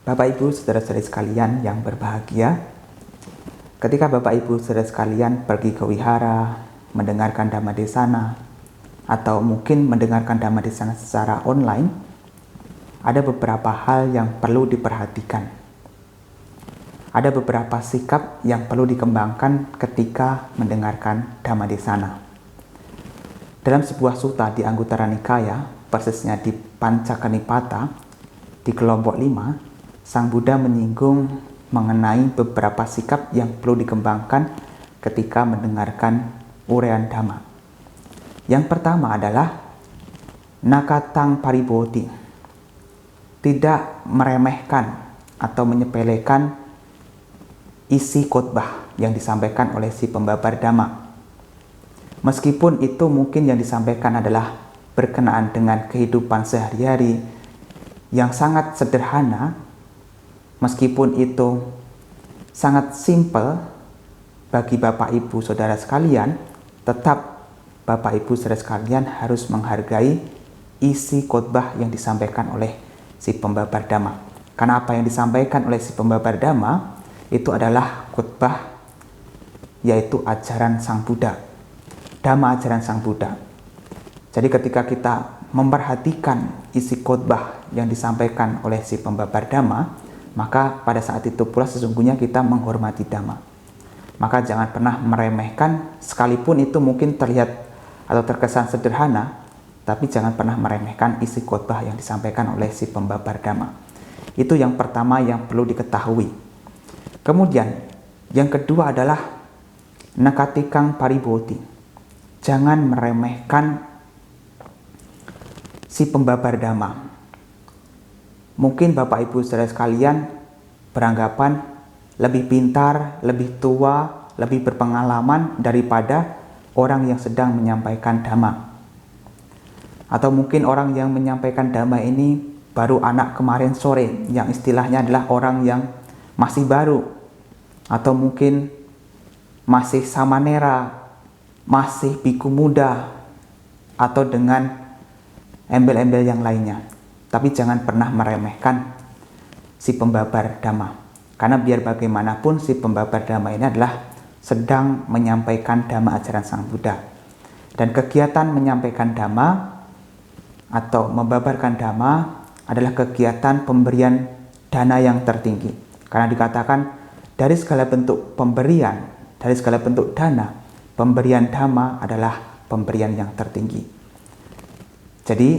Bapak Ibu saudara-saudari sekalian yang berbahagia, ketika Bapak Ibu saudara sekalian pergi ke wihara, mendengarkan Dhammadesana, atau mungkin mendengarkan Dhammadesana secara online, ada beberapa hal yang perlu diperhatikan. Ada beberapa sikap yang perlu dikembangkan ketika mendengarkan Dhammadesana. Dalam sebuah sutta di Anguttara Nikaya, persisnya di Pancaka Nipata, di kelompok 5, Sang Buddha menyinggung mengenai beberapa sikap yang perlu dikembangkan ketika mendengarkan uraian Dhamma. Yang pertama adalah nakatang pariboti, tidak meremehkan atau menyepelekan isi khotbah yang disampaikan oleh si pembabar Dhamma. Meskipun itu mungkin yang disampaikan adalah berkenaan dengan kehidupan sehari-hari yang sangat sederhana, meskipun itu sangat simpel bagi Bapak Ibu Saudara sekalian, tetap Bapak Ibu Saudara sekalian harus menghargai isi khotbah yang disampaikan oleh si pembabar Dhamma. Karena apa yang disampaikan oleh si pembabar Dhamma itu adalah khotbah, yaitu ajaran Sang Buddha. Dhamma ajaran Sang Buddha. Jadi ketika kita memperhatikan isi khotbah yang disampaikan oleh si pembabar Dhamma, maka pada saat itu pula sesungguhnya kita menghormati Dhamma. Maka jangan pernah meremehkan, sekalipun itu mungkin terlihat atau terkesan sederhana, tapi jangan pernah meremehkan isi khotbah yang disampaikan oleh si pembabar Dhamma. Itu yang pertama yang perlu diketahui. Kemudian yang kedua adalah nakatikang pariboti. Jangan meremehkan si pembabar Dhamma. Mungkin Bapak Ibu Saudara sekalian beranggapan lebih pintar, lebih tua, lebih berpengalaman daripada orang yang sedang menyampaikan Dhamma. Atau mungkin orang yang menyampaikan Dhamma ini baru anak kemarin sore, yang istilahnya adalah orang yang masih baru. Atau mungkin masih samanera, masih biku muda, atau dengan embel-embel yang lainnya. Tapi jangan pernah meremehkan si pembabar Dhamma. Karena biar bagaimanapun si pembabar Dhamma ini adalah sedang menyampaikan Dhamma ajaran Sang Buddha. Dan kegiatan menyampaikan Dhamma atau membabarkan Dhamma adalah kegiatan pemberian dana yang tertinggi. Karena dikatakan dari segala bentuk pemberian, dari segala bentuk dana, pemberian Dhamma adalah pemberian yang tertinggi. Jadi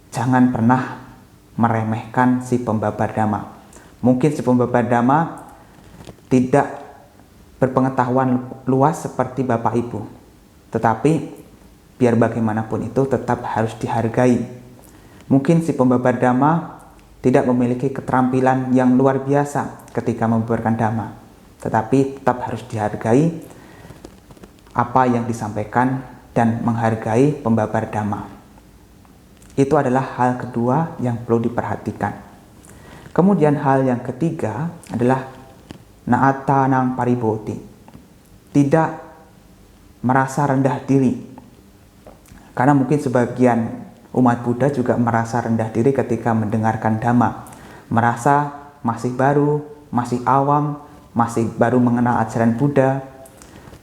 jangan pernah meremehkan si pembabar Dhamma. Mungkin si pembabar Dhamma tidak berpengetahuan luas seperti Bapak Ibu, tetapi biar bagaimanapun itu tetap harus dihargai. Mungkin si pembabar Dhamma tidak memiliki keterampilan yang luar biasa ketika membabarkan Dhamma, tetapi tetap harus dihargai apa yang disampaikan dan menghargai pembabar Dhamma. Itu adalah hal kedua yang perlu diperhatikan. Kemudian hal yang ketiga adalah naatanang pariboti, tidak merasa rendah diri. Karena mungkin sebagian umat Buddha juga merasa rendah diri ketika mendengarkan Dhamma, merasa masih baru, masih awam, masih baru mengenal ajaran Buddha.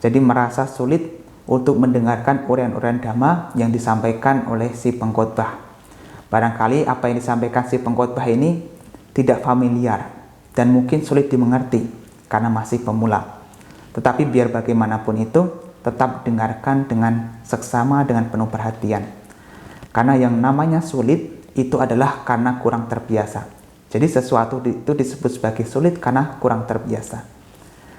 Jadi merasa sulit untuk mendengarkan uraian-uraian Dhamma yang disampaikan oleh si pengkhotbah. Barangkali apa yang disampaikan si pengkhotbah ini tidak familiar dan mungkin sulit dimengerti karena masih pemula. Tetapi biar bagaimanapun itu, tetap dengarkan dengan seksama, dengan penuh perhatian. Karena yang namanya sulit itu adalah karena kurang terbiasa. Jadi sesuatu itu disebut sebagai sulit karena kurang terbiasa.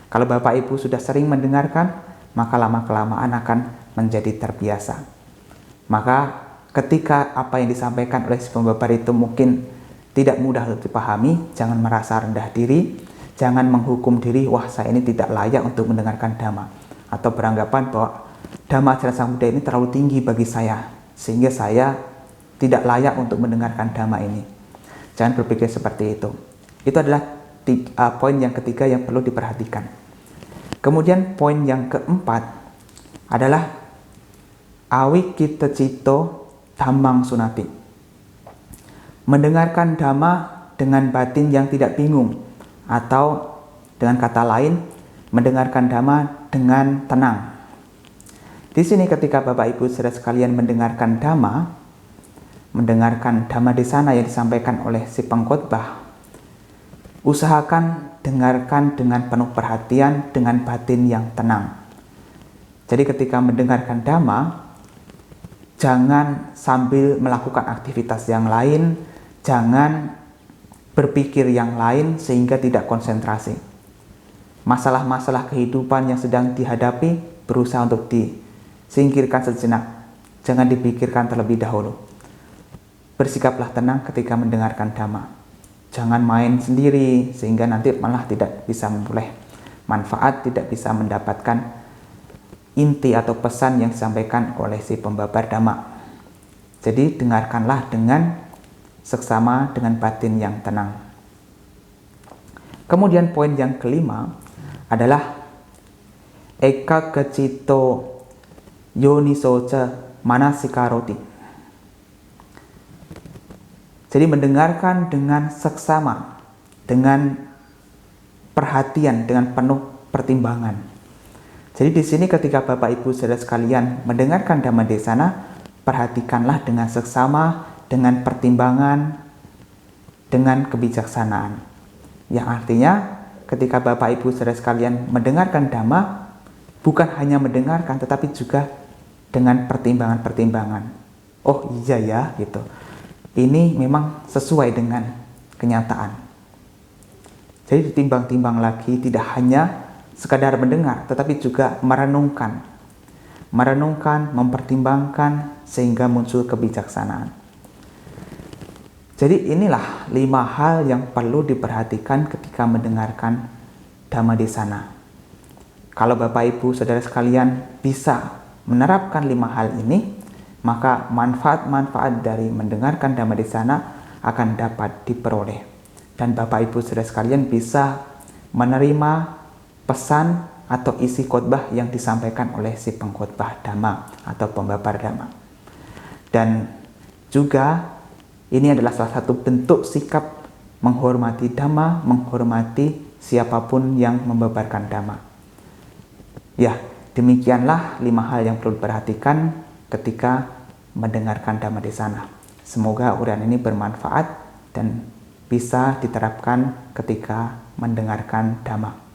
Kalau Bapak Ibu sudah sering mendengarkan, maka lama-kelamaan akan menjadi terbiasa. Maka ketika apa yang disampaikan oleh si pembabar itu mungkin tidak mudah untuk dipahami, jangan merasa rendah diri, jangan menghukum diri, wah saya ini tidak layak untuk mendengarkan Dhamma. Atau beranggapan bahwa Dhamma ajaran Sang Buddha ini terlalu tinggi bagi saya, sehingga saya tidak layak untuk mendengarkan Dhamma ini. Jangan berpikir seperti itu. Itu adalah poin yang ketiga yang perlu diperhatikan. Kemudian poin yang keempat adalah awikitecito dhammang sunati. Mendengarkan Dhamma dengan batin yang tidak bingung, atau dengan kata lain, mendengarkan Dhamma dengan tenang. Di sini ketika Bapak Ibu saudara sekalian mendengarkan Dhamma Desana yang disampaikan oleh si pengkhotbah, usahakan dengarkan dengan penuh perhatian, dengan batin yang tenang. Jadi ketika mendengarkan Dhamma, jangan sambil melakukan aktivitas yang lain, jangan berpikir yang lain sehingga tidak konsentrasi. Masalah-masalah kehidupan yang sedang dihadapi berusaha untuk disingkirkan sejenak, jangan dipikirkan terlebih dahulu. Bersikaplah tenang ketika mendengarkan Dhamma. Jangan main sendiri sehingga nanti malah tidak bisa memperoleh manfaat, tidak bisa mendapatkan inti atau pesan yang disampaikan oleh si pembabar Dhamma. Jadi dengarkanlah dengan seksama, dengan batin yang tenang. Kemudian poin yang kelima adalah ekagacito yonisoca manasikaroti. Jadi mendengarkan dengan seksama, dengan perhatian, dengan penuh pertimbangan. Jadi di sini ketika Bapak Ibu saudara sekalian mendengarkan Dhamma Desana, perhatikanlah dengan seksama, dengan pertimbangan, dengan kebijaksanaan. Yang artinya ketika Bapak Ibu saudara sekalian mendengarkan Dhamma, bukan hanya mendengarkan tetapi juga dengan pertimbangan-pertimbangan. Oh iya ya, gitu. Ini memang sesuai dengan kenyataan. Jadi ditimbang-timbang lagi, tidak hanya sekadar mendengar, tetapi juga merenungkan, mempertimbangkan sehingga muncul kebijaksanaan. Jadi inilah 5 hal yang perlu diperhatikan ketika mendengarkan Dhamma Desana. Kalau Bapak Ibu saudara sekalian bisa menerapkan 5 hal ini, maka manfaat-manfaat dari mendengarkan Dhamma Desana akan dapat diperoleh. Dan Bapak Ibu saudara sekalian bisa menerima pesan atau isi khotbah yang disampaikan oleh si pengkhotbah Dhamma atau pembabar Dhamma. Dan juga ini adalah salah satu bentuk sikap menghormati Dhamma, menghormati siapapun yang membabarkan Dhamma. Ya, demikianlah 5 hal yang perlu diperhatikan ketika mendengarkan Dhamma Desana. Semoga uraian ini bermanfaat dan bisa diterapkan ketika mendengarkan Dhamma.